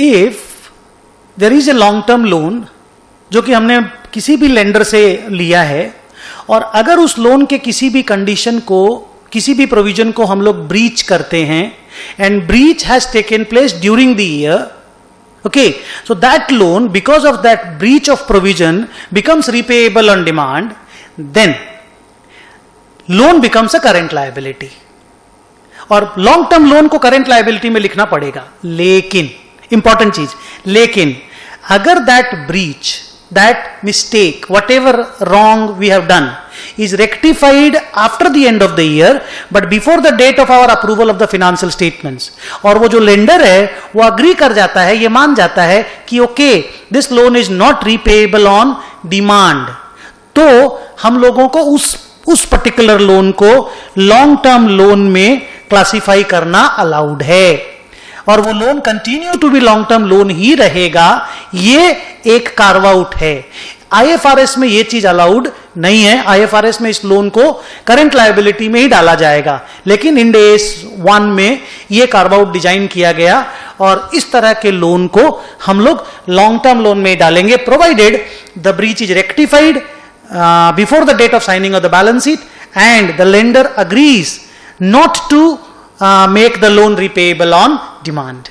If there is a long term loan जो कि हमने किसी भी लेंडर से लिया है, और अगर उस लोन के किसी भी कंडीशन को, किसी भी प्रोविजन को हम लोग ब्रीच करते हैं, and breach has taken place during the year, okay, so that loan, because of that breach of provision, becomes repayable on demand, then loan becomes a current liability. और long term loan को current liability में लिखना पड़ेगा, लेकिन important चीज, लेकिन अगर that breach, that mistake, whatever wrong we have done, is rectified after the end of the year, but before the date of our approval of the financial statements, और वो जो लेंडर है वो अग्री कर जाता है, ये मान जाता है कि okay this loan is not repayable on demand, तो हम लोगों को उस पर्टिकुलर लोन को लॉन्ग टर्म लोन में क्लासिफाई करना अलाउड है, और वो loan continue to be long term loan ही रहेगा। ये एक कार्व आउट है। आईएफआरएस में ये चीज अलाउड नहीं है। आईएफआरएस में इस लोन को करंट लायबिलिटी में ही डाला जाएगा, लेकिन इंड एस 1 में ये कार्व आउट डिजाइन किया गया, और इस तरह के लोन को हम लोग लॉन्ग टर्म लोन में डालेंगे, provided the breach is rectified before the date of signing of the balance sheet and the lender agrees not to make the loan repayable on demand.